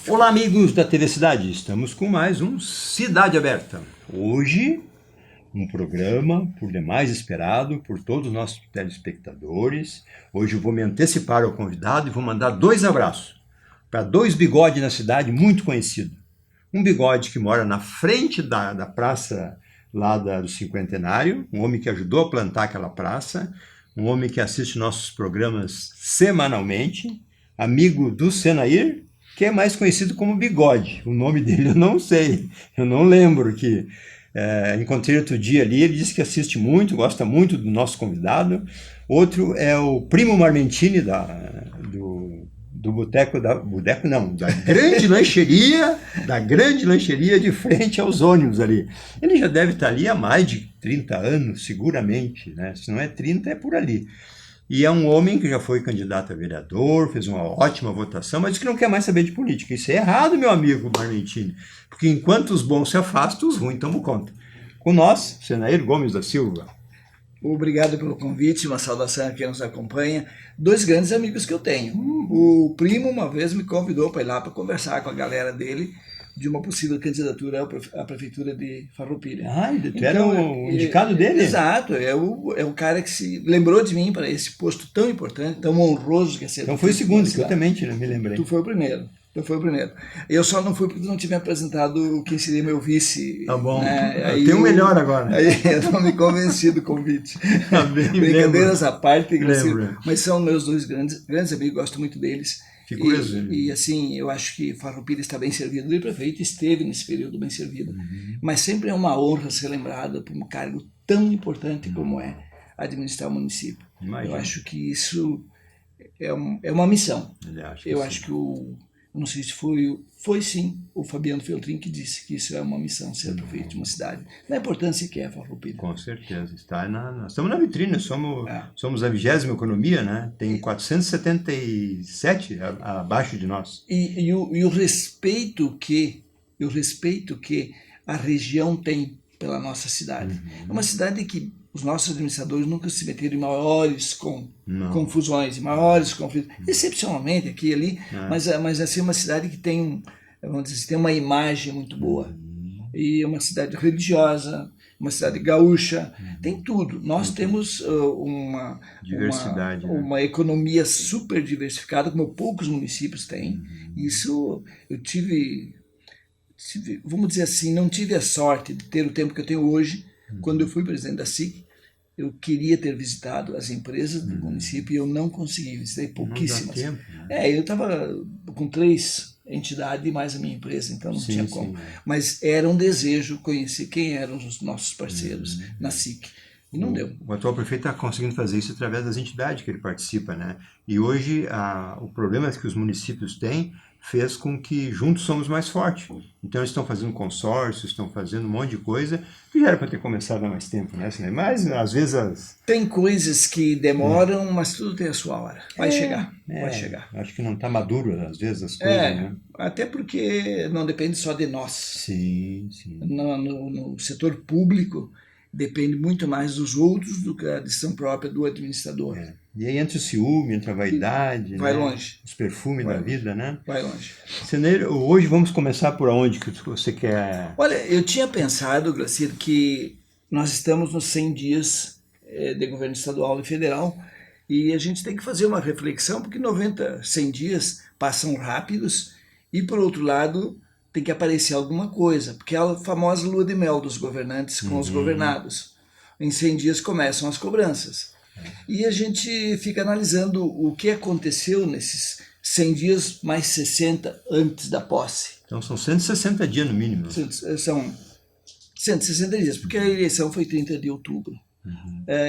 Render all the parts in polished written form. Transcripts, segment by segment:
Olá, amigos da TV Cidade, estamos com mais um Cidade Aberta. Hoje, um programa por demais esperado por todos os nossos telespectadores. Hoje eu vou me antecipar ao convidado e vou mandar 2 abraços para 2 bigodes na cidade muito conhecidos. Um bigode que mora na frente da praça lá do Cinquentenário, um homem que ajudou a plantar aquela praça, um homem que assiste nossos programas semanalmente, amigo do Senair, que é mais conhecido como Bigode. O nome dele eu não sei, eu não lembro. Encontrei outro dia ali, ele disse que assiste muito, gosta muito do nosso convidado. Outro é o Primo Marmentini do boteco, da grande lancheria de frente aos ônibus ali. Ele já deve estar ali há mais de 30 anos, seguramente, né? Se não é 30, é por ali. E é um homem que já foi candidato a vereador, fez uma ótima votação, mas diz que não quer mais saber de política. Isso é errado, meu amigo Marmentini, porque enquanto os bons se afastam, os ruins tomam conta. Com nós, Senair Gomes da Silva. Obrigado pelo convite, uma saudação a quem nos acompanha. 2 grandes amigos que eu tenho. O Primo uma vez me convidou para ir lá para conversar com a galera dele de uma possível candidatura à prefeitura de Farroupilha. Tu era o indicado dele? Exato, é o cara que se lembrou de mim para esse posto tão importante, tão honroso que é ser. Então foi o segundo, que eu também me lembrei. Tu foi o primeiro. Eu só não fui porque não tive apresentado quem seria meu vice. Tá bom. Né? Tem o melhor agora. Aí eu não me convenci do convite. Brincadeiras à parte, mas são meus 2 grandes amigos, gosto muito deles. E assim, eu acho que Farroupilha está bem servido, e o prefeito esteve nesse período bem servido. Mas sempre é uma honra ser lembrado por um cargo tão importante como é administrar o município. Imagina. Eu acho que isso é uma missão. Eu acho que não sei se foi sim o Fabiano Feltrin que disse que isso é uma missão, ser prefeito de uma cidade. Na importância que é Farroupilha. Com certeza. Estamos na vitrine, somos a 20ª economia, né? Tem 477 abaixo de nós. E o respeito que a região tem pela nossa cidade. É uma cidade que os nossos administradores nunca se meteram em maiores confusões, em maiores conflitos, excepcionalmente aqui e ali, mas assim, é uma cidade que tem, vamos dizer assim, tem uma imagem muito boa. E é uma cidade religiosa, uma cidade gaúcha, tem tudo. Nós temos uma economia super diversificada, como poucos municípios têm. Isso eu tive, vamos dizer assim, não tive a sorte de ter o tempo que eu tenho hoje. Quando eu fui presidente da SIC, eu queria ter visitado as empresas do município e eu não consegui, visitei pouquíssimas. Não dá tempo, eu estava com 3 entidades e mais a minha empresa, então não tinha como. Mas era um desejo conhecer quem eram os nossos parceiros na SIC. E não deu. O atual prefeito está conseguindo fazer isso através das entidades que ele participa, né? E hoje o problema que os municípios têm fez com que juntos somos mais fortes. Então eles estão fazendo consórcios, estão fazendo um monte de coisa que já era para ter começado há mais tempo, né? Mas às vezes tem coisas que demoram, mas tudo tem a sua hora. Vai chegar. Acho que não está maduro às vezes as coisas, né? Até porque não depende só de nós. Sim. No setor público depende muito mais dos outros do que a decisão própria do administrador. E aí entra o ciúme, entra a vaidade, vai longe. Os perfumes da vida, né? Vai longe. Senair, hoje vamos começar por onde que você quer? Olha, eu tinha pensado, Glacido, que nós estamos nos 100 dias de governo estadual e federal e a gente tem que fazer uma reflexão, porque 100 dias passam rápidos e, por outro lado, tem que aparecer alguma coisa, porque é a famosa lua de mel dos governantes com os governados. Em 100 dias começam as cobranças. E a gente fica analisando o que aconteceu nesses 100 dias mais 60 antes da posse. Então são 160 dias no mínimo. São 160 dias, porque a eleição foi 30 de outubro.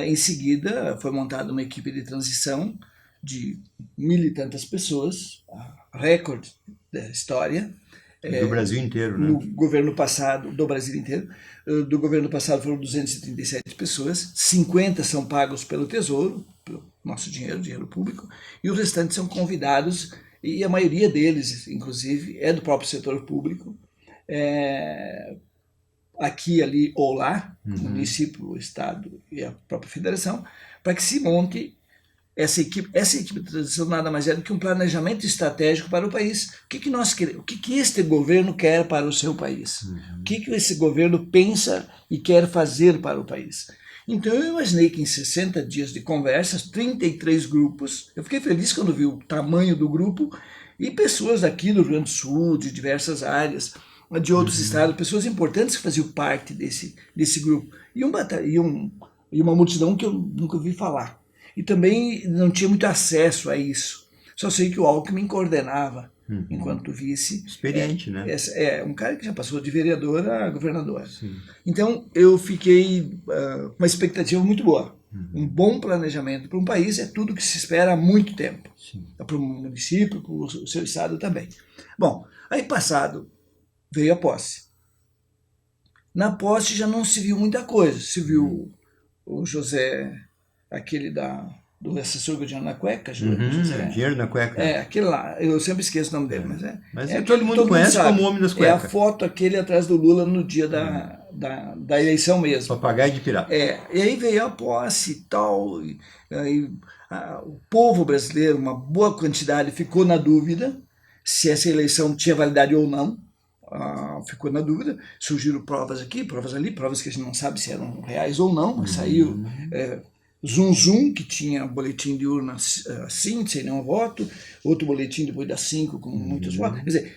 Em seguida foi montada uma equipe de transição de 1.000 e tantas pessoas, recorde da história. Do Brasil inteiro, né? No governo passado, do Brasil inteiro, do governo passado foram 237 pessoas, 50 são pagos pelo Tesouro, pelo nosso dinheiro público, e os restantes são convidados, e a maioria deles, inclusive, é do próprio setor público, aqui, ali ou lá, município, estado e a própria federação, para que se monte essa equipe de transição nada mais é do que um planejamento estratégico para o país. O que nós queremos? O que este governo quer para o seu país? O que esse governo pensa e quer fazer para o país? Então eu imaginei que em 60 dias de conversas, 33 grupos, eu fiquei feliz quando vi o tamanho do grupo, e pessoas daqui do Rio Grande do Sul, de diversas áreas, de outros estados, pessoas importantes que faziam parte desse grupo, e uma multidão que eu nunca ouvi falar. E também não tinha muito acesso a isso. Só sei que o Alckmin coordenava, enquanto vice. Experiente, né? Um cara que já passou de vereador a governador. Sim. Então eu fiquei com uma expectativa muito boa. Um bom planejamento para um país é tudo que se espera há muito tempo. Para o município, para o seu estado também. Bom, aí passado veio a posse. Na posse já não se viu muita coisa. Se viu o José, aquele do assessor do dinheiro na cueca. Dinheiro na cueca. Aquele lá. Eu sempre esqueço o nome dele, mas todo mundo conhece como o homem das cuecas. É a foto aquele atrás do Lula no dia da eleição mesmo. Papagaio de pirata. E aí veio a posse e tal. O povo brasileiro, uma boa quantidade, ficou na dúvida se essa eleição tinha validade ou não. Ficou na dúvida, surgiram provas aqui, provas ali, provas que a gente não sabe se eram reais ou não, mas saiu Zum, que tinha boletim de urna assim, sem nenhum voto, outro boletim depois das 5 com muitos votos, quer dizer,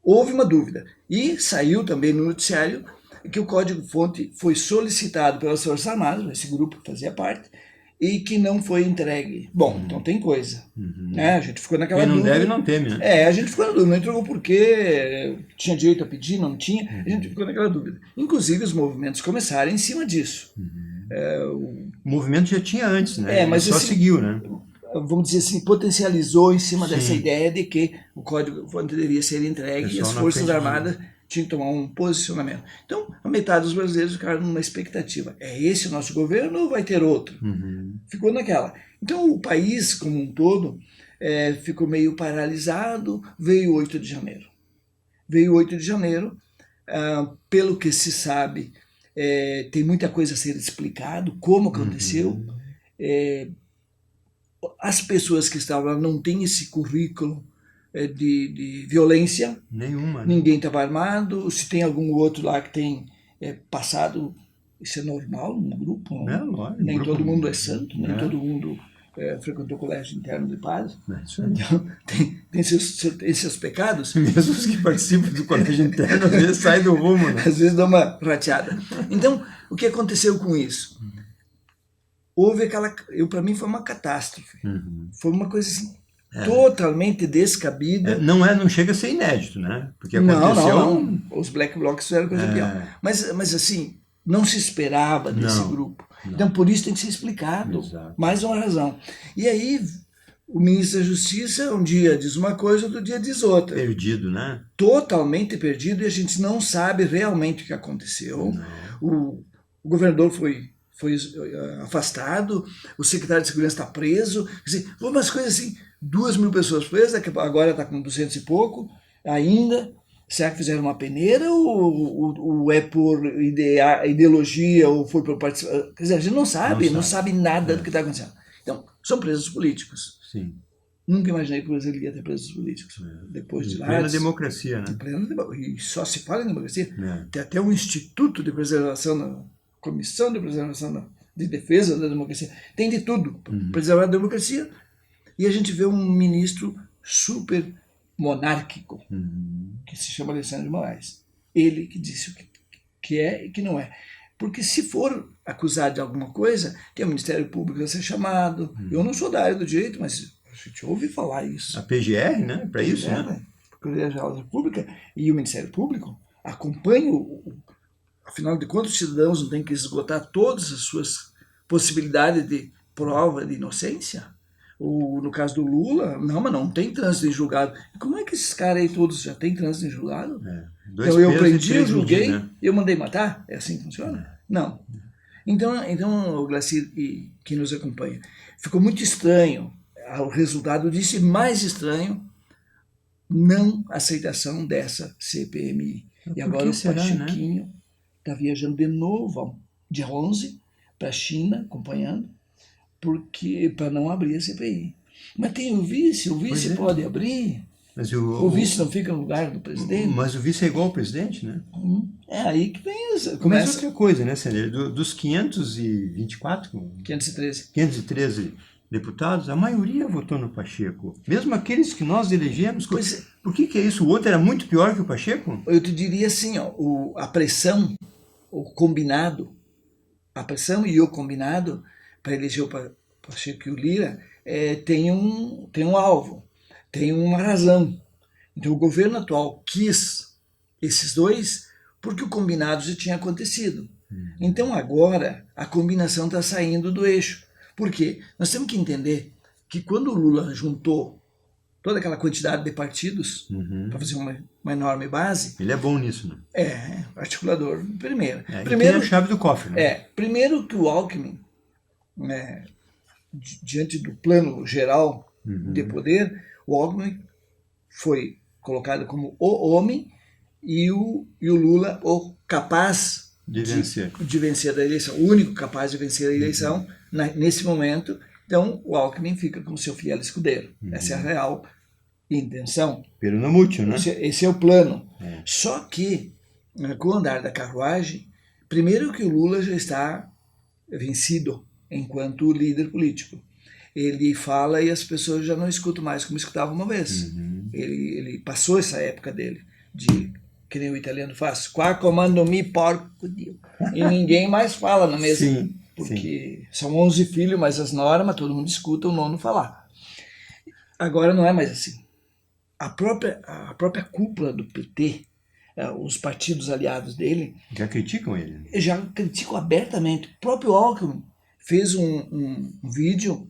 houve uma dúvida, e saiu também no noticiário que o código-fonte foi solicitado pelas Forças Armadas, esse grupo que fazia parte, e que não foi entregue. Bom, então tem coisa. A gente ficou naquela Quem não dúvida. deve não teme, né? A gente ficou na dúvida, não entregou porque tinha direito a pedir, não tinha, a gente ficou naquela dúvida. Inclusive os movimentos começaram em cima disso. O movimento já tinha antes, né? Mas só assim, seguiu, né? Vamos dizer assim, potencializou em cima dessa ideia de que o código-fonte deveria ser entregue e as Forças Armadas tinham que tomar um posicionamento. Então, a metade dos brasileiros ficaram numa expectativa. É esse o nosso governo ou vai ter outro? Ficou naquela. Então, o país como um todo ficou meio paralisado. Veio o 8 de janeiro. Pelo que se sabe, tem muita coisa a ser explicado, como aconteceu. As pessoas que estavam lá não têm esse currículo de violência. Nenhuma. Ninguém estava armado. Se tem algum outro lá que tem passado, isso é normal no grupo. Nem todo mundo é santo, nem todo mundo frequentou colégio interno de padre. Então, tem seus pecados. Mesmo os que participam do colégio interno, às vezes saem do rumo, né? Às vezes dá uma rateada. Então, o que aconteceu com isso? Houve para mim foi uma catástrofe. Foi uma coisa assim, totalmente descabida. Não chega a ser inédito, né? Porque aconteceu... Não. Os Black Blocs fizeram coisa pior. Mas assim, não se esperava desse grupo. Então, por isso tem que ser explicado. Exato. Mais uma razão. E aí, o ministro da Justiça um dia diz uma coisa, outro dia diz outra. Perdido, né? Totalmente perdido, e a gente não sabe realmente o que aconteceu. O governador foi afastado, o secretário de Segurança está preso. Quer dizer, foi umas coisas assim, 2.000 pessoas presas, agora está com 200 e pouco ainda. Será que fizeram uma peneira ou é por ideologia ou foi por participação? Quer dizer, a gente não sabe nada do que está acontecendo. Então, são presos políticos. Sim. Nunca imaginei que o Brasil ia ter presos políticos. Depois de lá. Plena democracia, né? E só se fala em democracia. Tem até um instituto de preservação, comissão de preservação, de defesa da democracia. Tem de tudo. Preservar a democracia. E a gente vê um ministro super monárquico, que se chama Alexandre de Moraes. Ele que disse o que é e que não é. Porque se for acusado de alguma coisa, tem o Ministério Público a ser chamado. Eu não sou da área do direito, mas a gente ouve falar isso. A PGR, né? Para isso, né? Procuradoria-Geral da República e o Ministério Público acompanham, afinal de contas, os cidadãos não têm que esgotar todas as suas possibilidades de prova de inocência. No caso do Lula, mas não tem trânsito em julgado. Como é que esses caras aí todos já têm trânsito em julgado? Então eu prendi, eu julguei, eu mandei matar? É assim que funciona? Não. Então, o Glacir e quem nos acompanha, ficou muito estranho o resultado disso, e mais estranho, não aceitação dessa CPMI. E agora o Pachequinho está viajando de novo, dia 11, para a China, acompanhando, porque para não abrir a CPI. Mas tem o vice Pois é. pode abrir. Mas O vice não fica no lugar do presidente. Mas o vice é igual ao presidente, né? É aí que vem Mas começa outra coisa, né, Sandro? Dos 524, 513. 513 deputados, a maioria votou no Pacheco. Mesmo aqueles que nós elegemos. Pois é. Por que é isso? O outro era muito pior que o Pacheco? Eu te diria assim, ó, a pressão, o combinado, a pressão e o combinado para eleger o Pacheco e o Lira tem um alvo, tem uma razão. Então o governo atual quis esses dois porque o combinado já tinha acontecido. Então agora a combinação está saindo do eixo. Por quê? Nós temos que entender que quando o Lula juntou toda aquela quantidade de partidos para fazer uma enorme base. Ele é bom nisso, né? Articulador, primeiro. Ele tem a chave do cofre, né? Primeiro que o Alckmin, diante do plano geral de poder, o Alckmin foi colocado como o homem e o Lula o capaz de vencer a eleição, o único capaz de vencer a eleição nesse momento. Então o Alckmin fica como seu fiel escudeiro. Essa é a real intenção. Peronomútil, né? Esse é o plano. Só que, com o andar da carruagem, primeiro que o Lula já está vencido enquanto líder político. Ele fala e as pessoas já não escutam mais como escutavam uma vez. Ele passou essa época dele, de que nem o italiano faz, qua comando mi porco Dio. E ninguém mais fala na mesa. Sim, porque são 11 filhos, mas as normas, todo mundo escuta o nono falar. Agora não é mais assim. A própria cúpula do PT, os partidos aliados dele, já criticam ele. Já criticam abertamente. O próprio Alckmin fez um vídeo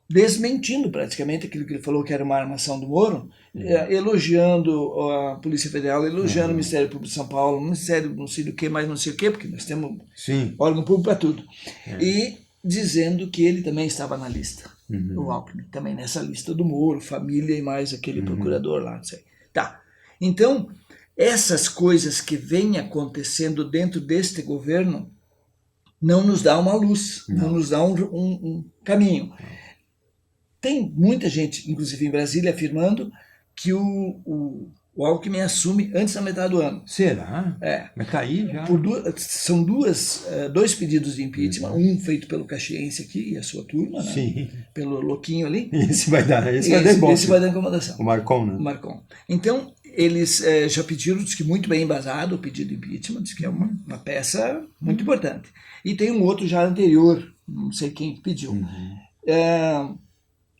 desmentindo praticamente aquilo que ele falou que era uma armação do Moro, elogiando a Polícia Federal, elogiando o Ministério Público de São Paulo, o Ministério não sei do que, mais não sei o que, porque nós temos órgão público para tudo. E dizendo que ele também estava na lista. O Alckmin também nessa lista do Moro, família e mais aquele procurador lá, não sei. Tá. Então, essas coisas que vêm acontecendo dentro deste governo não nos dá uma luz, não nos dá um caminho. Tem muita gente, inclusive em Brasília, afirmando que o Alckmin assume antes da metade do ano. Será? Mas tá aí já. São dois pedidos de impeachment, um feito pelo Caxiense aqui e a sua turma, né? Sim. Pelo Louquinho ali. Esse vai dar incomodação. O Marcon, né? O Marcon. Então, eles já pediram, diz que muito bem embasado o pedido de impeachment, diz que é uma peça muito importante. E tem um outro já anterior, não sei quem pediu.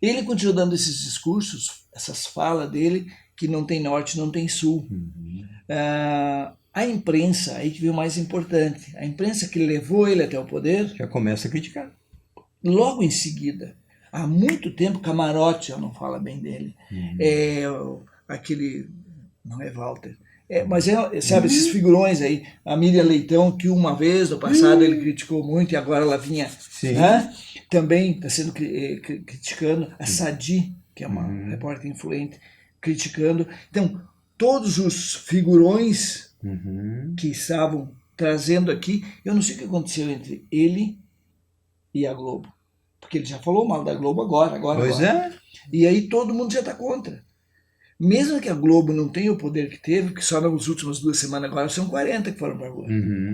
Ele continua dando esses discursos, essas falas dele, que não tem norte, não tem sul. A imprensa, aí que veio o mais importante, a imprensa que levou ele até o poder, já começa a criticar. Logo em seguida, há muito tempo, Camarote já não fala bem dele. Aquele, não é Walter, mas sabe, esses figurões aí, a Miriam Leitão, que uma vez no passado ele criticou muito e agora ela vinha, também está sendo criticando, a Sadi, que é uma repórter influente, criticando. Então, todos os figurões que estavam trazendo aqui, eu não sei o que aconteceu entre ele e a Globo, porque ele já falou mal da Globo agora. Pois é. E aí todo mundo já está contra. Mesmo que a Globo não tenha o poder que teve, porque só nas últimas 2 semanas agora são 40 que foram para a rua.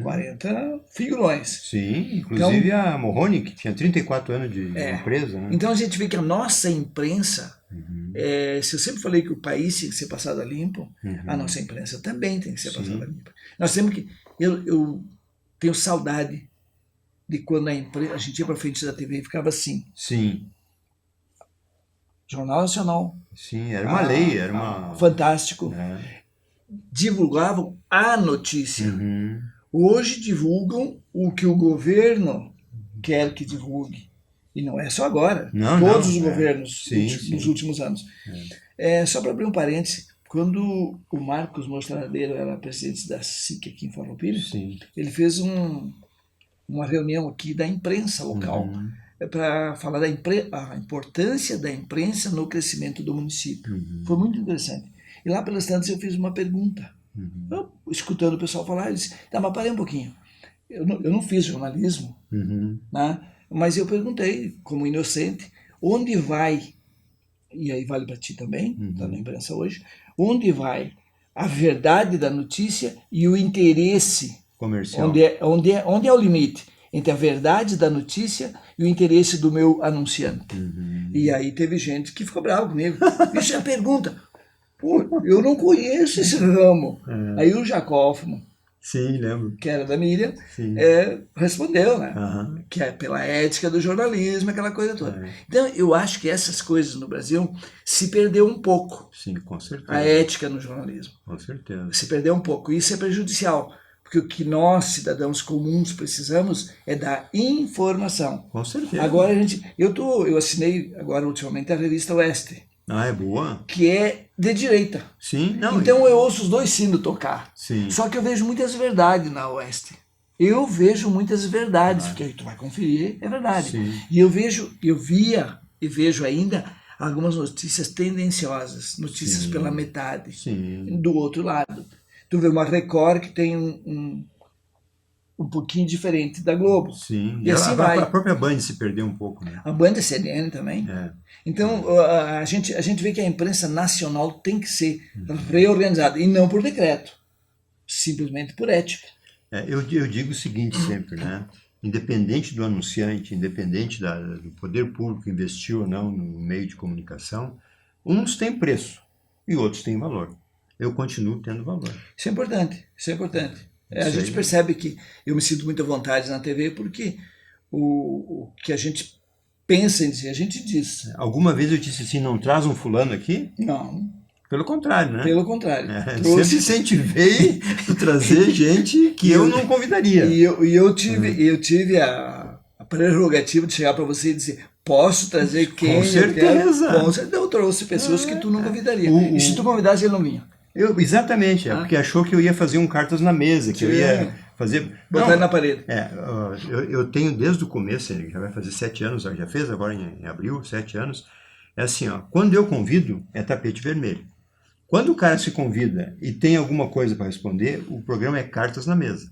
40 figurões. Sim, inclusive então, a Morrone, que tinha 34 anos de empresa. Né? Então a gente vê que a nossa imprensa, se eu sempre falei que o país tem que ser passado a limpo, a nossa imprensa também tem que ser passada a limpo. Nós temos que... Eu tenho saudade de quando a gente ia para frente da TV e ficava assim. Sim. Jornal Nacional. Sim, era uma lei, era uma... Fantástico. Divulgavam a notícia. Hoje divulgam o que o governo quer que divulgue. E não é só agora. Todos os governos dos últimos anos. Só para abrir um parêntese, quando o Marcos Mostradeiro era presidente da SIC aqui em Farroupilha, ele fez uma reunião aqui da imprensa local. Para falar da a importância da imprensa no crescimento do município. Foi muito interessante. E lá pelas tantas eu fiz uma pergunta. Escutando o pessoal falar, eu disse, tá, mas parei um pouquinho. Eu não fiz jornalismo, né? Mas eu perguntei, como inocente, onde vai, e aí vale para ti também, está na imprensa hoje, onde vai a verdade da notícia e o interesse Comercial. Onde é o limite entre a verdade da notícia e o interesse do meu anunciante. E aí teve gente que ficou bravo comigo. Isso é a pergunta. Pô, eu não conheço esse ramo. Aí o Jacófimo, Sim, lembro. que era da Miriam, Sim. respondeu, né? Aham. Que é pela ética do jornalismo, aquela coisa toda. Então, eu acho que essas coisas no Brasil se perdeu um pouco. Sim, com certeza. A ética no jornalismo. Com certeza. Se perdeu um pouco. Isso é prejudicial. Porque o que nós, cidadãos comuns, precisamos é da informação. Com certeza. Agora eu assinei agora ultimamente a revista Oeste, Ah, é boa? que é de direita. Sim, não. Então eu ouço os dois sinos tocar. Sim. Só que eu vejo muitas verdades na Oeste. Eu vejo muitas verdades, porque aí tu vai conferir, é verdade. Sim. E eu via e vejo ainda algumas notícias tendenciosas, notícias pela metade, Sim. do outro lado. Tu vê uma Record que tem um pouquinho diferente da Globo. Sim. E assim vai. A própria Band se perdeu um pouco, né? A Band CNN também. É. Então, a gente vê que a imprensa nacional tem que ser reorganizada, e não por decreto, simplesmente por ética. Eu digo o seguinte sempre, né? Independente do anunciante, independente do poder público que investiu ou não no meio de comunicação, uns têm preço e outros têm valor. Eu continuo tendo valor. Isso é importante, isso é importante. A Isso gente aí. percebe que eu me sinto muito à vontade na TV porque o que a gente pensa em dizer, a gente diz. Alguma vez eu disse assim, não traz um fulano aqui? Não, Pelo contrário, né? pelo contrário. Sempre incentivei a trazer gente que eu não convidaria. E eu tive a prerrogativa de chegar para você e dizer, posso trazer quem Com certeza. eu quero. Com certeza. Eu trouxe pessoas que tu não convidaria. E se tu convidasse, ele não vinha. Exatamente, porque achou que eu ia fazer um cartas na mesa, que eu ia fazer... Botar ele na parede. Eu tenho desde o começo, ele já vai fazer 7 anos, já fez agora em abril, 7 anos. É assim, ó, quando eu convido, é tapete vermelho. Quando o cara se convida e tem alguma coisa para responder, o programa é cartas na mesa.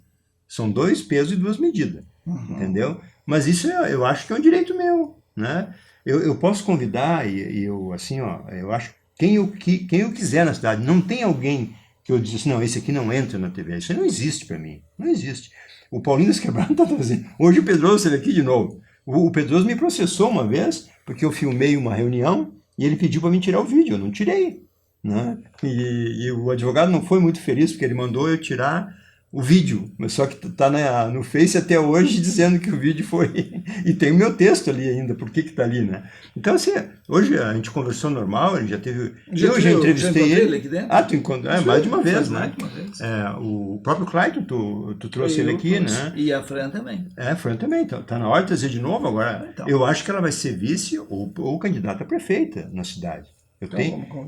São 2 pesos e 2 medidas, entendeu? Mas isso eu acho que é um direito meu, né? Eu posso convidar e eu, assim, ó, eu acho quem eu quiser na cidade. Não tem alguém que eu disse assim, não, esse aqui não entra na TV. Isso não existe para mim, não existe. O Paulinho das Quebradas está trazendo. Hoje o Pedroso esteve aqui de novo. O Pedroso me processou uma vez, porque eu filmei uma reunião e ele pediu para mim tirar o vídeo, eu não tirei. Né? E o advogado não foi muito feliz, porque ele mandou eu tirar o vídeo, mas só que está no Face até hoje dizendo que o vídeo foi... E tem o meu texto ali ainda, por que está ali, né? Então, assim, hoje a gente conversou normal, a gente já teve... Eu já entrevistei ele aqui dentro? Ah, tu encontrou? Mais de uma vez, né? Mais de uma vez. O próprio Clayton, tu trouxe ele aqui, né? E a Fran também. A Fran também, então, tá na hora de trazer de novo agora. Então. Eu acho que ela vai ser vice ou candidata a prefeita na cidade.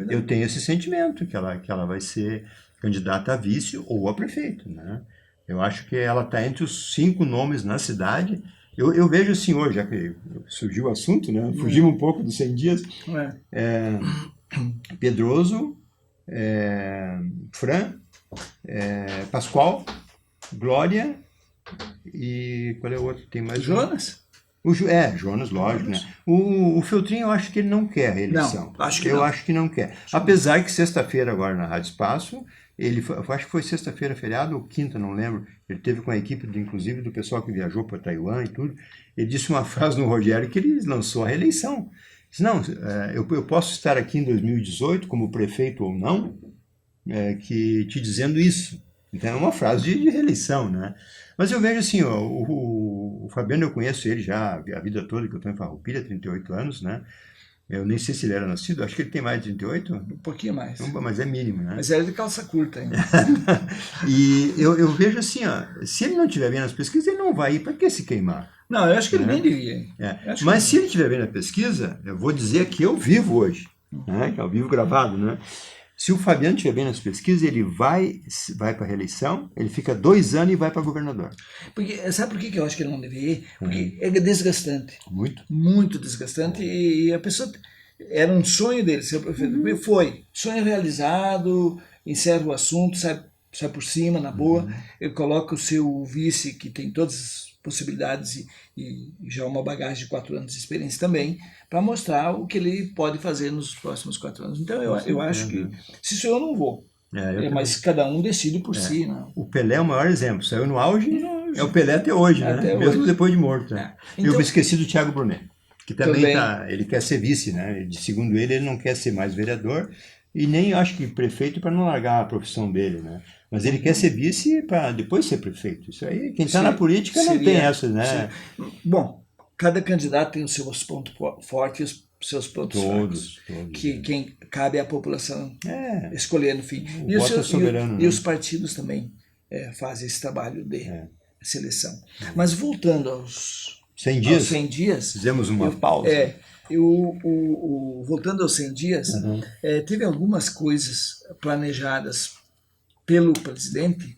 Eu tenho esse sentimento, que ela vai ser candidata a vice ou a prefeito, né? Eu acho que ela está entre os 5 nomes na cidade. Eu vejo assim hoje, já que surgiu o assunto, né? Fugimos um pouco dos 100 dias. Pedroso, Fran, Pascoal, Glória e qual é o outro? Tem mais Jonas? Jonas, lógico, né? O Feltrinho, eu acho que ele não quer a reeleição. Não, acho que eu acho que não quer. Apesar que sexta-feira, agora na Rádio Espaço, eu acho que foi sexta-feira feriado ou quinta, não lembro. Ele teve com a equipe, inclusive, do pessoal que viajou para Taiwan e tudo. Ele disse uma frase no Rogério que ele lançou a reeleição. Disse, não, eu posso estar aqui em 2018 como prefeito ou não, que te dizendo isso. Então é uma frase de reeleição, né? Mas eu vejo assim, ó, o Fabiano, eu conheço ele já a vida toda, que eu estou em Farroupilha, 38 anos, né? Eu nem sei se ele era nascido, acho que ele tem mais de 38. Um pouquinho mais. Mas é mínimo, né? Mas ele é de calça curta ainda. E eu vejo assim, ó, se ele não estiver bem nas pesquisas, ele não vai ir, para que se queimar? Não, eu acho que ele nem devia. Mas se ele estiver bem na pesquisa, eu vou dizer que eu vivo hoje, né? Que é ao vivo gravado, né? Se o Fabiano estiver bem nas pesquisas, ele vai para a reeleição, ele fica 2 anos e vai para governador. Porque, sabe por que eu acho que ele não deveria ir? Porque é desgastante. Muito? Muito desgastante. E a pessoa... Era um sonho dele ser prefeito. Foi. Sonho realizado, encerra o assunto, sai por cima, na boa. Ele coloca o seu vice, que tem todas as possibilidades e já uma bagagem de 4 anos de experiência também, para mostrar o que ele pode fazer nos próximos 4 anos. Então eu acho que, se sou eu não vou, mas cada um decide por si. Né? O Pelé é o maior exemplo, saiu no auge, é o Pelé até hoje, né? Mesmo depois de morto. Né? Então, eu me esqueci do Thiago Brunet, que também ele quer ser vice, né? Segundo ele não quer ser mais vereador, e nem acho que prefeito para não largar a profissão dele, né? Mas ele quer ser vice para depois ser prefeito. Isso aí, quem está na política não tem essa, né? Bom, cada candidato tem os seus pontos fortes e os seus pontos fracos. Que quem cabe à população escolher no fim. E os partidos também fazem esse trabalho de seleção. Mas voltando aos 100 dias, 100 dias fizemos uma pausa. Voltando aos 100 dias, teve algumas coisas planejadas pelo presidente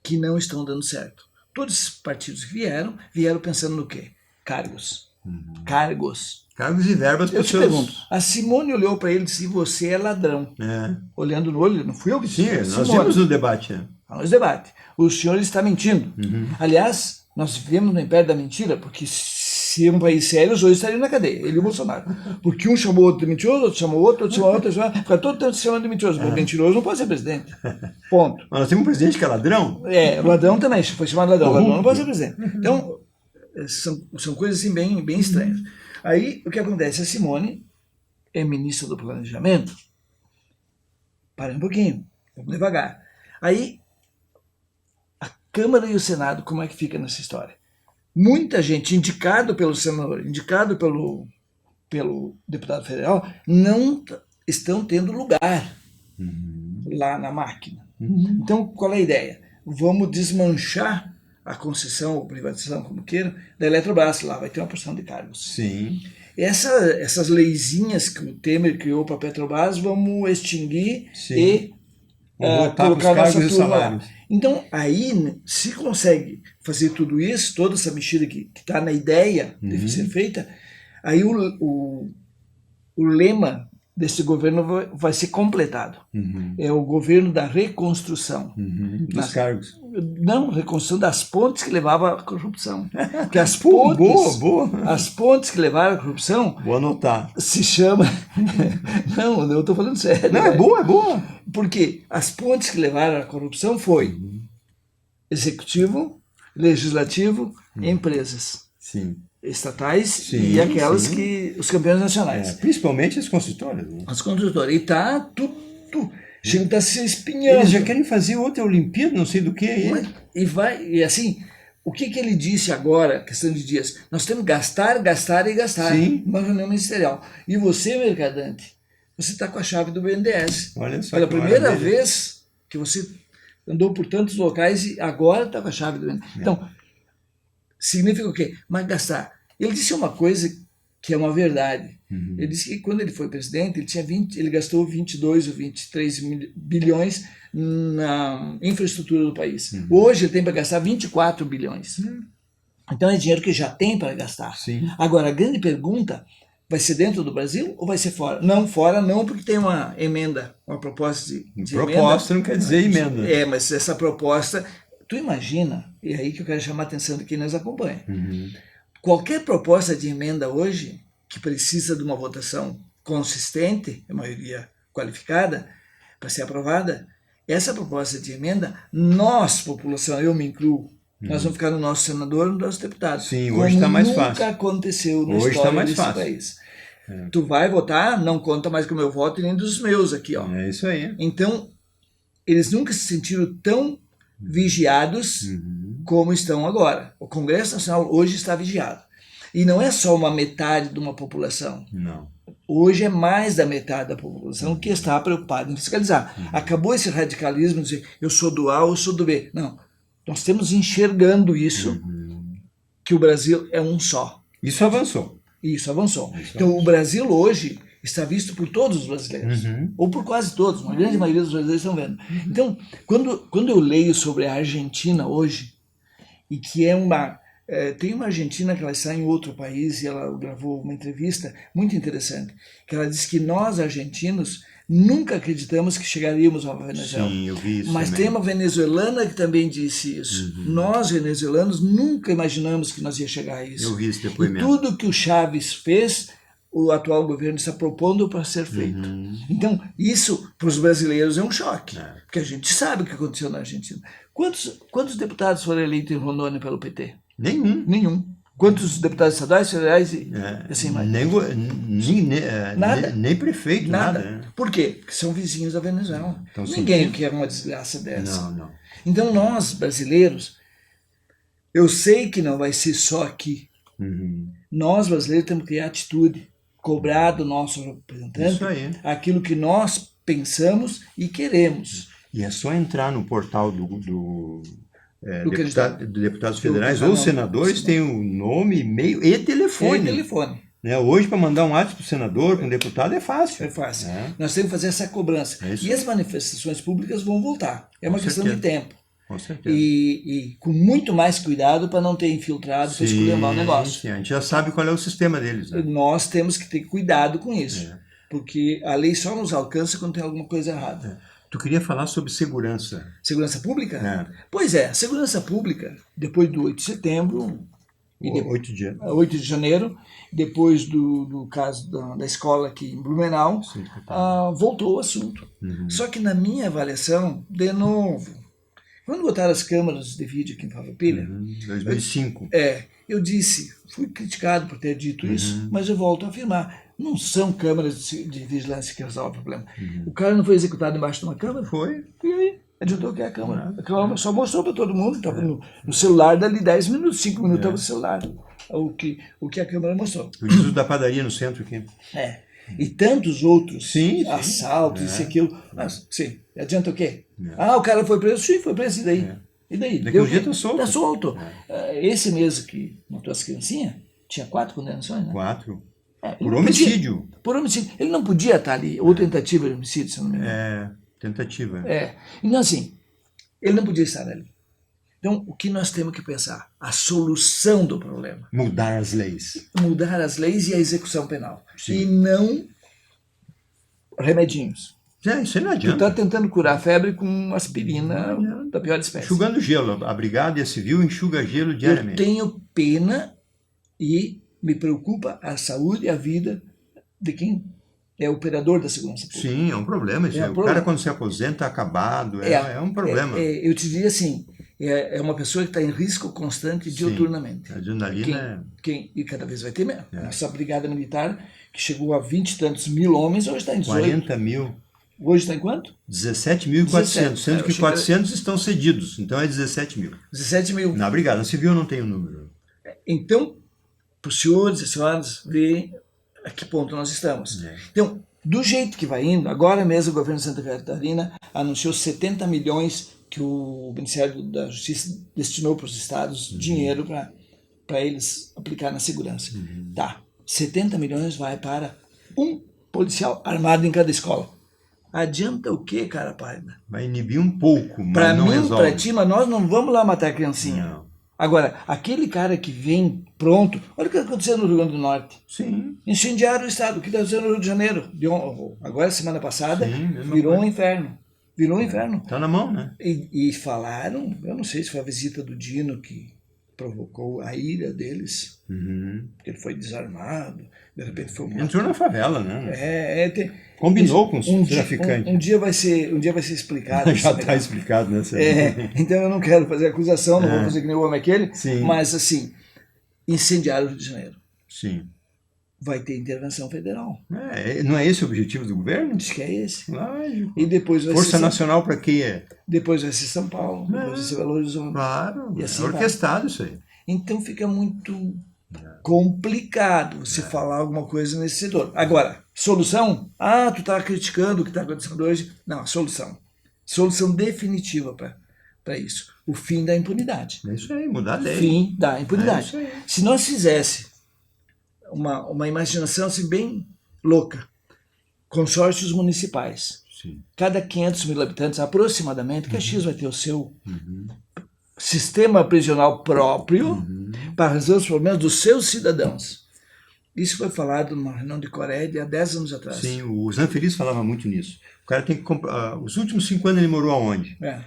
que não estão dando certo. Todos os partidos que vieram pensando no quê? Cargos. Cargos e verbas para os seus... pergunto, a Simone olhou para ele e disse, você é ladrão. Olhando no olho, não fui eu que disse. Sim, nós vimos no debate. Nós debate. O senhor está mentindo. Aliás, nós vivemos no império da mentira, porque se um país sério, os dois estariam na cadeia, ele e o Bolsonaro. Porque um chamou o outro de mentiroso, outro chamou outro, outro chamou outro, fica todo tempo se chamando de mentiroso. Mas mentiroso não pode ser presidente. Ponto. Mas nós temos um presidente que é ladrão? Ladrão também, foi chamado ladrão. Ladrão não pode ser presidente. Então, são coisas assim bem estranhas. Aí, o que acontece? A Simone é ministra do Planejamento. Para um pouquinho, vamos devagar. Aí, a Câmara e o Senado, como é que fica nessa história? Muita gente, indicado pelo senador, indicado pelo deputado federal, não estão tendo lugar lá na máquina. Então, qual é a ideia? Vamos desmanchar a concessão ou privatização, como queiram, da Eletrobras. Lá vai ter uma porção de cargos. Sim. Essas leizinhas que o Temer criou para a Petrobras, vamos extinguir e colocar nossa turma lá. Então, aí, se consegue fazer tudo isso, toda essa mexida que está na ideia de ser feita, aí o lema desse governo vai ser completado. É o governo da reconstrução. Dos cargos. Não, reconstrução das pontes que levavam à corrupção. Porque as pontes, as pontes que levaram à corrupção... Vou anotar. Se chama... Não, eu estou falando sério. Não, é boa. Porque as pontes que levaram à corrupção foi executivo, legislativo e empresas. Sim. Estatais e aquelas que... os campeões nacionais. Principalmente as construtoras. Né? As construtoras. E tá tudo... Chega está se espinhando. Eles já querem fazer outra Olimpíada, não sei do que. E assim, o que ele disse agora, questão de dias? Nós temos que gastar, gastar e gastar. Sim. Uma reunião ministerial. E você, mercadante, você está com a chave do BNDES. Olha só. Pela primeira vez que você andou por tantos locais e agora está com a chave do BNDES. Então, significa o quê? Mas gastar. Ele disse uma coisa que é uma verdade. Ele disse que quando ele foi presidente, ele gastou 22 ou 23 bilhões na infraestrutura do país. Hoje ele tem para gastar 24 bilhões. Então é dinheiro que já tem para gastar. Sim. Agora, a grande pergunta, vai ser dentro do Brasil ou vai ser fora? Não, fora não, porque tem uma emenda, uma proposta de proposta emenda. Não quer dizer emenda. Mas essa proposta, tu imagina, e é aí que eu quero chamar a atenção de quem nos acompanha. Qualquer proposta de emenda hoje, que precisa de uma votação consistente, a maioria qualificada, para ser aprovada, essa proposta de emenda, nós, população, eu me incluo, nós vamos ficar no nosso senador e no nosso deputado. Sim, hoje está mais fácil. Nunca aconteceu na história desse país. Tu vai votar, não conta mais com o meu voto e nem dos meus aqui. Ó. É isso aí. Então, eles nunca se sentiram tão vigiados como estão agora. O Congresso Nacional hoje está vigiado. E não é só uma metade de uma população. Não. Hoje é mais da metade da população que está preocupada em fiscalizar. Acabou esse radicalismo de dizer eu sou do A ou eu sou do B. Não. Nós estamos enxergando isso, que o Brasil é um só. Isso avançou. Então o Brasil hoje está visto por todos os brasileiros. Ou por quase todos. Uma grande maioria dos brasileiros estão vendo. Então, quando eu leio sobre a Argentina hoje, e que é uma... tem uma argentina que ela está em outro país e ela gravou uma entrevista muito interessante, que ela diz que nós, argentinos, Nunca acreditamos que chegaríamos a uma Venezuela. Sim, eu vi isso Mas também. tem uma venezuelana que também disse isso. Nós, venezuelanos, nunca imaginamos que nós ia chegar a isso. Eu vi esse E depoimento. tudo que o Chaves fez, o atual governo está propondo para ser feito. Então, isso para os brasileiros é um choque, porque a gente sabe o que aconteceu na Argentina. Quantos deputados foram eleitos em Rondônia pelo PT? Nenhum. Nenhum. Quantos deputados estaduais, federais e assim mais? Nem, nem prefeito, nada. Nada. Por quê? Porque são vizinhos da Venezuela. Então, Ninguém quer uma desgraça dessa. Não. Então nós, brasileiros, eu sei que não vai ser só aqui. Nós, brasileiros, temos que ter atitude, cobrar do nosso representante Isso aí. aquilo que nós pensamos e queremos. E é só entrar no portal do candidato. deputados federais ou senadores, tem o nome, e-mail e telefone. Tem telefone. Né? Hoje, para mandar um WhatsApp para o senador, para um deputado, é fácil. É fácil. Nós temos que fazer essa cobrança. isso E as manifestações públicas vão voltar. É uma questão de tempo. Com certeza. E com muito mais cuidado para não ter infiltrado, para esculhambar o negócio. Sim, a gente já sabe qual é o sistema deles. Né? Nós temos que ter cuidado com isso. Porque a lei só nos alcança quando tem alguma coisa errada. Tu queria falar sobre segurança. Segurança pública? Pois é, segurança pública, depois do 8 de setembro, 8 de janeiro, depois do caso da escola aqui em Blumenau, voltou o assunto. Só que na minha avaliação, de novo, quando botaram as câmeras de vídeo aqui em Farroupilha, 2005. Eu disse, fui criticado por ter dito isso, mas eu volto a afirmar, não são câmeras de vigilância que resolvem o problema. O cara não foi executado embaixo de uma câmera? Foi. E aí? Adiantou que é a câmera. A câmera só mostrou para todo mundo, estava no celular dali 10 minutos, 5 minutos estava no celular. O que a câmera mostrou. O Jesus da padaria no centro aqui. E tantos outros assaltos, isso e aquilo. Sim, adianta o quê? O cara foi preso? Sim, foi preso, e daí? E daí? Daqui um dia está solto. Está solto. Esse mês que matou as criancinhas, tinha 4 condenações, né? 4. Por homicídio. Por homicídio. Ele não podia estar ali, ou tentativa de homicídio, se não me engano. Tentativa. Então, assim, ele não podia estar ali. Então, o que nós temos que pensar? A solução do problema. Mudar as leis. Mudar as leis e a execução penal. Sim. E não remedinhos. Isso aí não Tu adianta. está tentando curar a febre com aspirina da pior espécie. Enxugando gelo. A Brigada Civil enxuga gelo diariamente. Eu tenho pena e me preocupa a saúde e a vida de quem é operador da segurança pública. Sim, é um problema isso. O cara, quando se aposenta, está acabado. É um problema. Eu te diria assim, é uma pessoa que está em risco constante diuturnamente. A adrenalina E cada vez vai ter menos. Nossa brigada militar, que chegou a 20 e tantos mil homens, hoje está em 18. 40 mil. Hoje está em quanto? 17.400, sendo que 400 estão cedidos. Então é 17 mil. 17 mil. Na Brigada Civil não tem o número. Então, para os senhores e senhoras verem a que ponto nós estamos. Então, do jeito que vai indo, agora mesmo o governo de Santa Catarina anunciou 70 milhões que o Ministério da Justiça destinou para os estados, dinheiro para eles aplicar na segurança. 70 milhões vai para um policial armado em cada escola. Adianta o quê, cara pálida? Vai inibir um pouco, mas pra não mim, resolve. Para ti, mas nós não vamos lá matar a criancinha. Não. Agora, aquele cara que vem pronto... Olha o que aconteceu no Rio Grande do Norte. Sim. Incendiaram o estado. O que está acontecendo no Rio de Janeiro? Agora, semana passada, virou um inferno. Virou um inferno. Está na mão, né? E falaram, eu não sei se foi a visita do Dino que provocou a ira deles, porque ele foi desarmado, de repente foi uma... Entrou na favela, né? Combinou com os traficantes. Um dia vai ser explicado. Já está explicado, né? Então eu não quero fazer acusação, não vou fazer que nem o homem aquele, Sim. mas assim, incendiaram o Rio de Janeiro. Sim. Vai ter intervenção federal. Não é esse o objetivo do governo? Diz que é esse. Lógico. E depois vai Força ser Nacional para quê é? Depois vai ser São Paulo, depois vai ser Belo Horizonte. Claro, E assim é orquestrado isso aí. Então fica muito complicado você falar alguma coisa nesse setor. Agora, solução? Tu está criticando o que está acontecendo hoje. Não, solução. Solução definitiva para isso. O fim da impunidade. É isso aí, mudar a lei. Fim da impunidade. É isso aí. Se nós fizesse uma imaginação assim, bem louca, consórcios municipais, Sim. cada 500 mil habitantes aproximadamente, Caxias vai ter o seu sistema prisional próprio para resolver os problemas dos seus cidadãos. Isso foi falado numa reunião de Coreia há 10 anos atrás. Sim, o Zanfeliz falava muito nisso. O cara tem que comprar. Os últimos 5 anos ele morou aonde? É.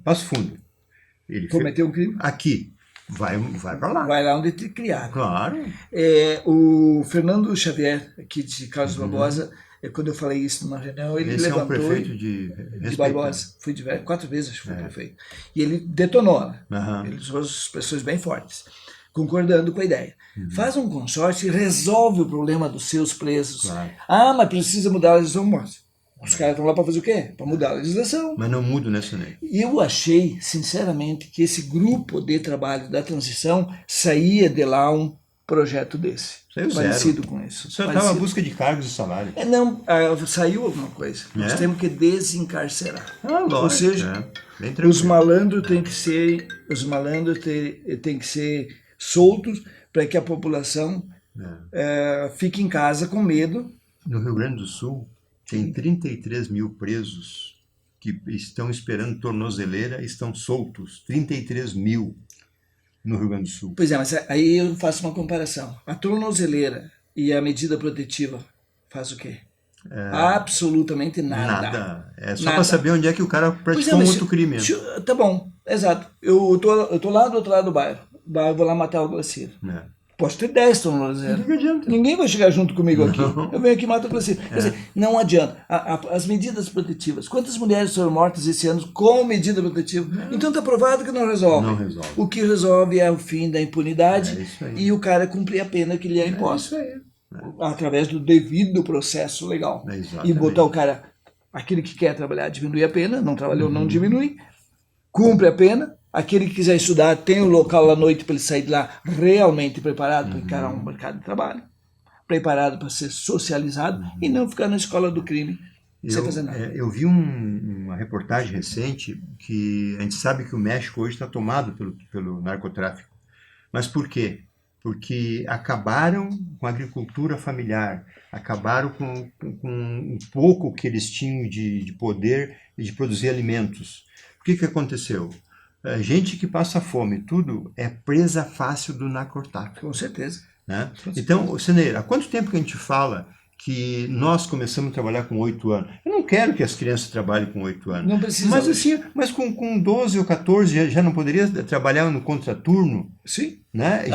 Passo Fundo. Ele Cometeu um crime. Aqui. Vai para lá. Vai lá onde te criaram. Claro. O Fernando Xavier, aqui de Carlos Barbosa, quando eu falei isso numa reunião, ele Esse levantou... é um prefeito de Barbosa. Fui 4 vezes, acho que foi prefeito. E ele detonou, né? Uhum. Ele usou expressões bem fortes, concordando com a ideia. Faz um consórcio e resolve o problema dos seus presos. Claro. Mas precisa mudar a legislação. Os caras estão lá para fazer o quê? Para mudar a legislação. Mas não muda, né, Sonei? Eu achei, sinceramente, que esse grupo de trabalho da transição saía de lá um projeto desse. Saiu parecido zero. com isso. O senhor estava à busca de cargos e salário. Não, saiu alguma coisa. Nós temos que desencarcerar. Lógico, ou seja, bem os malandros têm que ser, têm que ser soltos para que a população fique em casa com medo. No Rio Grande do Sul, tem 33 mil presos que estão esperando tornozeleira e estão soltos. 33 mil no Rio Grande do Sul. Pois é, mas aí eu faço uma comparação. A tornozeleira e a medida protetiva faz o quê? Absolutamente nada. Nada. É só para saber onde é que o cara praticou um outro crime. Tá bom, exato. Eu tô lá do outro lado do bairro. Vou lá matar o Glacier. Posso ter 10 tornozeleiras. Ninguém vai chegar junto comigo aqui. Eu venho aqui e mato o Glacier. Quer dizer, não adianta. As medidas protetivas. Quantas mulheres foram mortas esse ano com medida protetiva? Então está provado que não resolve. Não resolve. O que resolve é o fim da impunidade e o cara cumprir a pena que lhe é imposta. Através do devido processo legal. E botar o cara, aquele que quer trabalhar, diminuir a pena, não trabalhou, não diminui, cumpre a pena. Aquele que quiser estudar, tem um local à noite para ele sair de lá realmente preparado para encarar um mercado de trabalho, preparado para ser socializado e não ficar na escola do crime sem fazer nada. Eu vi uma reportagem recente que a gente sabe que o México hoje está tomado pelo narcotráfico. Mas por quê? Porque acabaram com a agricultura familiar, acabaram com um pouco que eles tinham de poder e de produzir alimentos. O que aconteceu? Gente que passa fome, tudo é presa fácil do narcotráfico. Com certeza. Né? Então, Seneira, há quanto tempo que a gente fala que nós começamos a trabalhar com 8 anos? Eu não quero que as crianças trabalhem com 8 anos. Não precisa. Mas assim, com 12 ou 14 já não poderia trabalhar no contraturno? Sim. Né?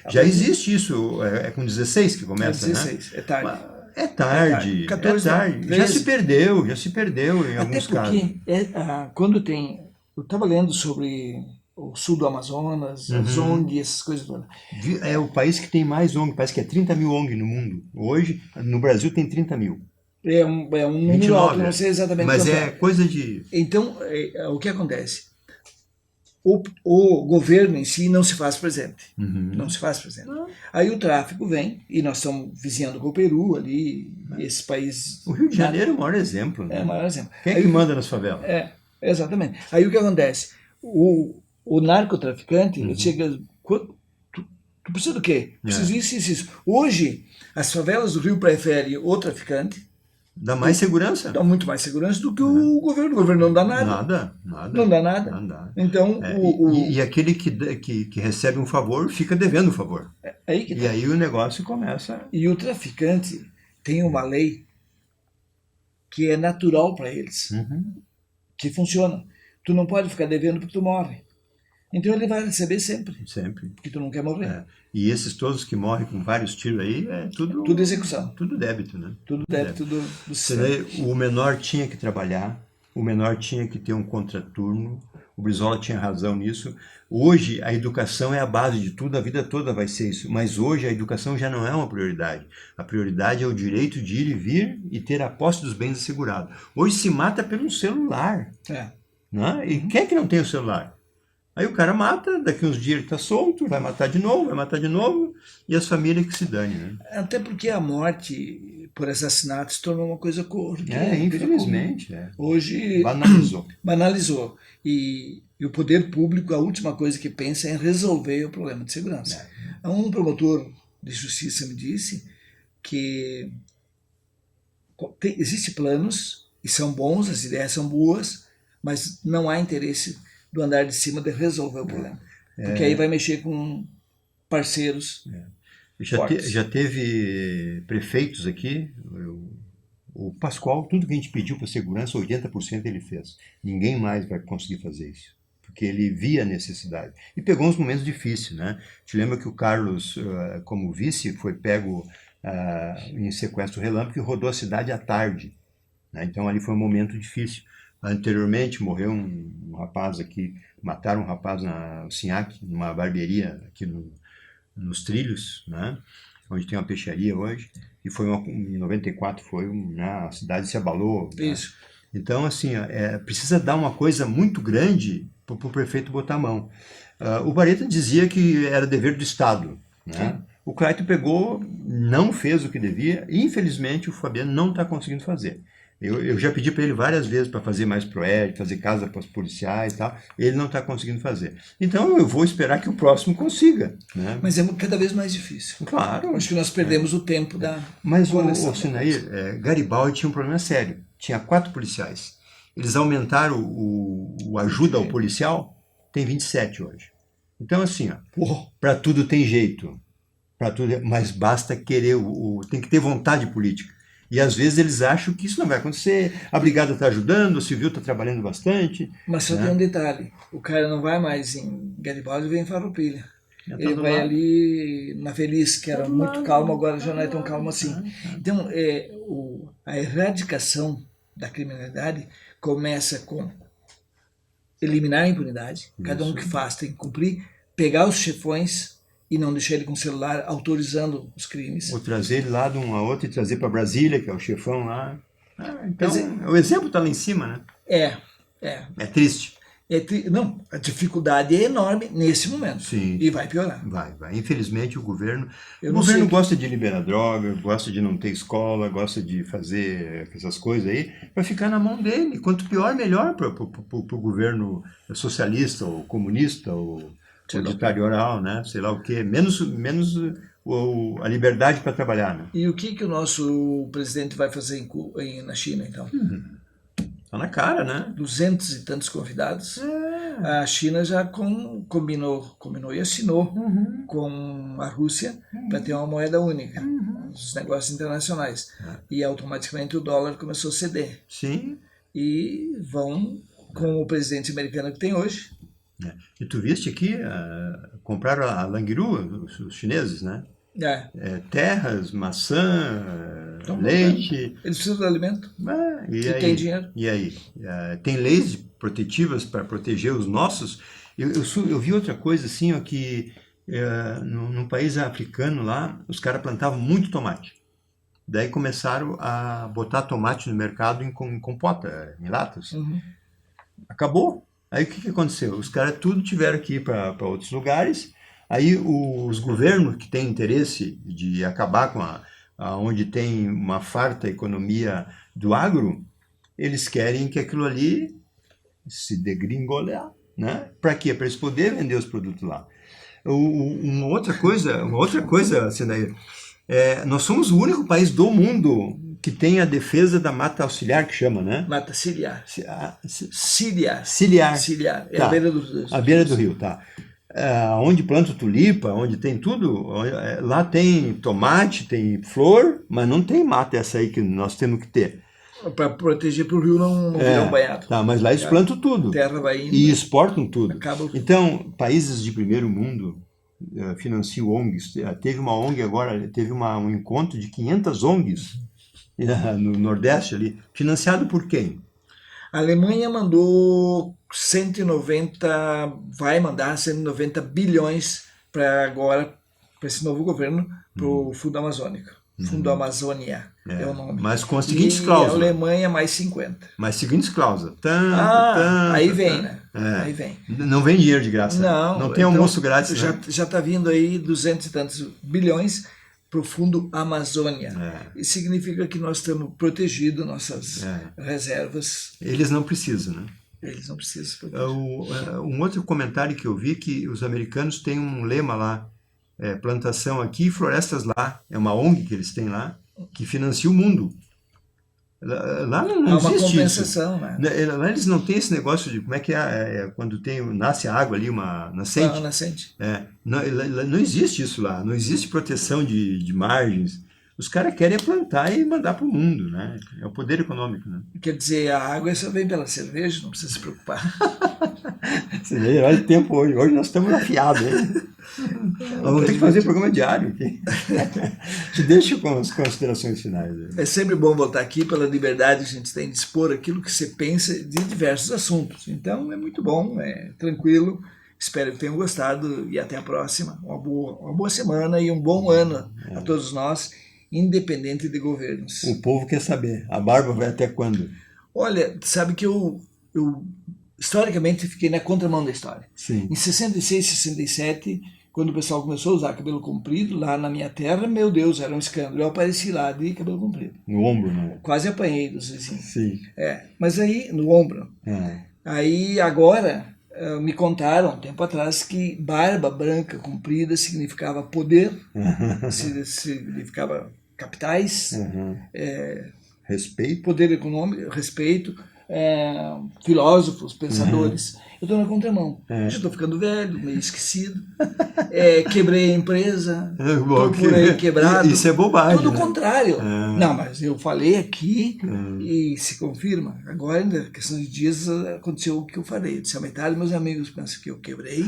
Já existe isso. É com 16 que começa, 16, né? é tarde. É tarde. 14, é tarde. Já se perdeu em alguns casos. Até porque quando tem... Eu estava lendo sobre o sul do Amazonas, as ONG, essas coisas todas. É o país que tem mais ONG, parece que é 30 mil ONG no mundo. Hoje, no Brasil, tem 30 mil. É um número alto, não sei exatamente. Mas é coisa de... Então, o que acontece? O governo em si não se faz presente. Não se faz presente. Aí o tráfico vem, e nós estamos vizinhando com o Peru ali, esse país... O Rio de Janeiro é o maior exemplo. Né? É o maior exemplo. Quem é que manda nas favelas? Exatamente. Aí o que acontece? O narcotraficante, ele chega... Tu precisa do quê? Precisa isso. Hoje, as favelas do Rio preferem o traficante. Dá mais segurança? Dá muito mais segurança do que o governo. O governo não dá nada. Nada. Não dá nada. Não dá. Então, e aquele que recebe um favor fica devendo o favor. Aí que e aí o negócio começa... E o traficante tem uma lei que é natural para eles. Que funciona. Tu não pode ficar devendo porque tu morre. Então ele vai receber sempre. Sempre. Porque tu não quer morrer. E esses todos que morrem com vários tiros aí, é tudo... Tudo execução. Tudo débito, né? Tudo débito do sistema. O menor tinha que trabalhar, o menor tinha que ter um contraturno, o Brizola tinha razão nisso. Hoje a educação é a base de tudo, a vida toda vai ser isso. Mas hoje a educação já não é uma prioridade. A prioridade é o direito de ir e vir e ter a posse dos bens assegurado. Hoje se mata pelo celular. Né? E quem é que não tem o celular? Aí o cara mata, daqui uns dias ele está solto, vai matar de novo, e as famílias que se dane. Né? Até porque a morte por assassinato se tornou uma coisa corriqueira. Infelizmente. Hoje banalizou. E o poder público, a última coisa que pensa é em resolver o problema de segurança. Um promotor de justiça me disse que existem planos, e são bons, as ideias são boas, mas não há interesse do andar de cima de resolver o problema. Porque aí vai mexer com parceiros. fortes. Já teve prefeitos aqui, o Pascoal, tudo que a gente pediu para segurança, 80% ele fez. Ninguém mais vai conseguir fazer isso, porque ele via a necessidade. E pegou uns momentos difíceis, né? Te lembra que o Carlos, como vice, foi pego em sequestro relâmpago e rodou a cidade à tarde, né? Então ali foi um momento difícil. Anteriormente morreu um rapaz aqui, mataram um rapaz na Sinhac, numa barbearia aqui nos Trilhos, né? Onde tem uma peixaria hoje, e foi em 94 né, a cidade se abalou. Né? Isso. Então, assim, precisa dar uma coisa muito grande para o prefeito botar a mão. O Bareta dizia que era dever do Estado. Né? O Clayton pegou, não fez o que devia, e infelizmente o Fabiano não está conseguindo fazer. Eu já pedi para ele várias vezes para fazer mais proed, fazer casa para os policiais e tal. Ele não está conseguindo fazer. Então eu vou esperar que o próximo consiga. Né? Mas é cada vez mais difícil. Claro. Acho que nós perdemos o tempo da. Mas o Sinair, Garibaldi tinha um problema sério. Tinha 4 policiais. Eles aumentaram o ajuda ao policial, tem 27 hoje. Então, assim, para tudo tem jeito. Para tudo, mas basta querer, tem que ter vontade política. E às vezes eles acham que isso não vai acontecer, a brigada está ajudando, o civil está trabalhando bastante. Mas só tem um detalhe, o cara não vai mais em Garibaldi, vem em Farroupilha. Ele vai ali na Feliz, que era muito calmo, agora já não é tão calmo assim. Então, a erradicação da criminalidade começa com eliminar a impunidade, cada um que faz tem que cumprir, pegar os chefões e não deixar ele com o celular autorizando os crimes. Ou trazer ele lá de um a outro e trazer para Brasília, que é o chefão lá. Então, o exemplo está lá em cima, né? É triste. Não, a dificuldade é enorme nesse momento. Sim. E vai piorar. Vai. Infelizmente, o governo gosta de liberar droga, gosta de não ter escola, gosta de fazer essas coisas aí, vai ficar na mão dele. Quanto pior, melhor para o governo socialista, ou comunista, ou ditatorial, né? Sei lá o quê. Menos a liberdade para trabalhar. Né? E o que o nosso presidente vai fazer na China, então? Tá na cara, né? 200 e tantos convidados. A China já combinou e assinou com a Rússia para ter uma moeda única nos negócios internacionais. E automaticamente o dólar começou a ceder. Sim. E vão com o presidente americano que tem hoje. E tu viste aqui, compraram a Langiru, os chineses, né? Terras, maçã, leite. Eles precisam de alimento. E tem dinheiro. E aí? Tem leis protetivas para proteger os nossos? Eu vi outra coisa assim, ó, que num país africano lá, os caras plantavam muito tomate. Daí começaram a botar tomate no mercado em compota, em latas. Acabou. Aí o que aconteceu? Os caras tudo tiveram que ir para outros lugares. Aí os governos que têm interesse de acabar com onde tem uma farta economia do agro, eles querem que aquilo ali se degringolar, né? Para quê? Para eles poderem vender os produtos lá. Uma outra coisa, Sinair, nós somos o único país do mundo que tem a defesa da mata auxiliar, que chama, né? Mata ciliar. Ciliar. É a beira do rio. A beira do rio, tá. Onde planta tulipa, onde tem tudo, lá tem tomate, tem flor, mas não tem mata essa aí que nós temos que ter. Para proteger para o rio não virar um banhado. Tá, mas lá eles plantam tudo. Terra vai indo, e exportam tudo. Acaba... Então, países de primeiro mundo financiam ONGs. Teve uma ONG agora, teve um encontro de 500 ONGs no Nordeste ali. Financiado por quem? A Alemanha mandou 190, vai mandar 190 bilhões para esse novo governo, para o Fundo Amazônico. Fundo Amazônia é o nome. Mas com as seguintes cláusulas. E a Alemanha mais 50. Mas seguintes cláusulas. Aí vem, né? Aí vem. Não vem dinheiro de graça. Não tem almoço grátis. Já está vindo aí 200 e tantos bilhões para o Fundo Amazônia. Isso significa que nós estamos protegidos, nossas reservas. Eles não precisam, né? Eles não precisam. Um outro comentário que eu vi que os americanos têm um lema lá, plantação aqui e florestas lá. É uma ONG que eles têm lá, que financia o mundo. Lá não Há uma existe compensação, isso. né? Lá eles não têm esse negócio de como é que quando nasce água ali, uma nascente. Nascente. Não existe isso lá, não existe proteção de margens. Os caras querem plantar e mandar para o mundo, né? É o poder econômico, né? Quer dizer, a água só vem pela cerveja, não precisa se preocupar. Você vê, olha o tempo hoje. Hoje nós estamos afiados, hein? Nós vamos ter que fazer programa diário aqui. Te deixo com as considerações finais. É sempre bom voltar aqui pela liberdade que a gente tem de expor aquilo que você pensa de diversos assuntos. Então é muito bom, é tranquilo. Espero que tenham gostado e até a próxima. Uma boa semana e um bom ano a todos nós, independente de governos. O povo quer saber, a barba vai até quando? Olha, sabe que eu historicamente fiquei na contramão da história. Sim. Em 66, 67, quando o pessoal começou a usar cabelo comprido, lá na minha terra, meu Deus, era um escândalo. Eu apareci lá de cabelo comprido. No ombro, não? Quase apanhei dos vizinhos. Sim. Mas aí, no ombro. Aí, agora, me contaram, um tempo atrás, que barba branca comprida significava poder, significava capitais, respeito, poder econômico, respeito, filósofos, pensadores. Eu estou na contramão. Já estou ficando velho, meio esquecido. Quebrei a empresa, estou por aí quebrado. Isso é bobagem. Tudo o né? contrário. Não, mas eu falei aqui e se confirma. Agora, ainda questão de dias, aconteceu o que eu falei. Eu disse, a metade dos meus amigos pensam que eu quebrei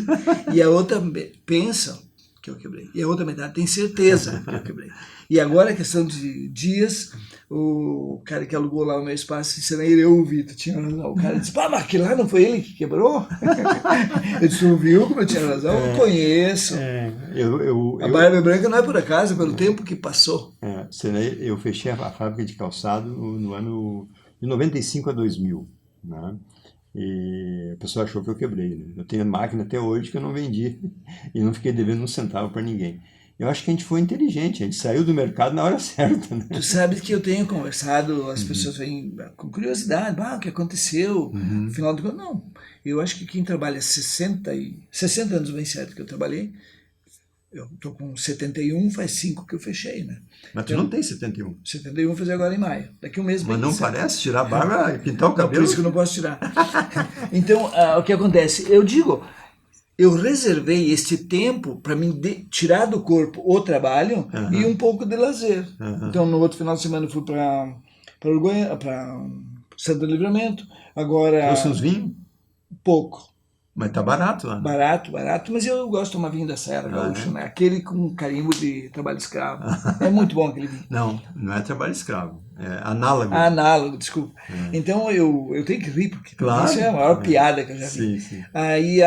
e a outra pensa que eu quebrei. E a outra metade tem certeza que eu quebrei. E agora, questão de dias, o cara que alugou lá o meu espaço disse, eu ouvi, tu tinha razão. O cara disse, mas aquele lá não foi ele que quebrou? Eu disse, tu viu como eu tinha razão? Eu conheço. A barba branca não é por acaso, é pelo tempo que passou. Eu fechei a fábrica de calçado no ano de 95 a 2000, né? E a pessoa achou que eu quebrei, né? Eu tenho máquina até hoje que eu não vendi e não fiquei devendo um centavo para ninguém. Eu acho que a gente foi inteligente, a gente saiu do mercado na hora certa, né? Tu sabes que eu tenho conversado, as pessoas vêm com curiosidade, o que aconteceu? No final do ano, não. Eu acho que quem trabalha 60 anos bem certo que eu trabalhei, eu estou com 71, faz 5 que eu fechei, né? Mas tu não tem 71. 71 vou fazer agora em maio, daqui um mês. Mas não parece tirar a barba e pintar o cabelo? Não, por isso que eu não posso tirar. Então, o que acontece? Eu digo, eu reservei este tempo para mim tirar do corpo o trabalho e um pouco de lazer. Então, no outro final de semana eu fui para Santo Livramento. Agora... Trouxe uns vinhos? Pouco. Mas tá barato lá, né? Barato, mas eu gosto de tomar vinho da Serra Gaúcha, né? Aquele com carimbo de trabalho escravo. É muito bom aquele vinho. Não é trabalho escravo, é análogo. Análogo, desculpa. Então eu tenho que rir, porque claro. Isso é a maior piada que eu já vi. Sim. Aí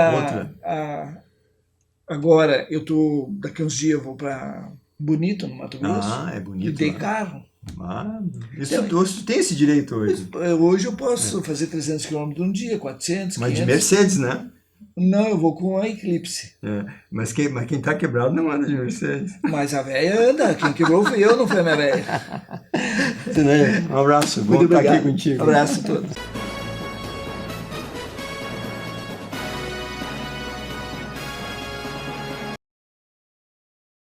agora eu tô, daqui uns dias eu vou para Bonito, no Mato Grosso. É bonito. E dei carro. Tu tem esse direito hoje? Hoje eu posso fazer 300 km um dia, 400, 500. Mas de Mercedes, né? Não, eu vou com a Eclipse. Mas quem tá quebrado não anda de Mercedes. Mas a velha anda. Quem quebrou fui eu, não foi a minha velha. Um abraço. Bom estar aqui contigo. Um abraço a todos.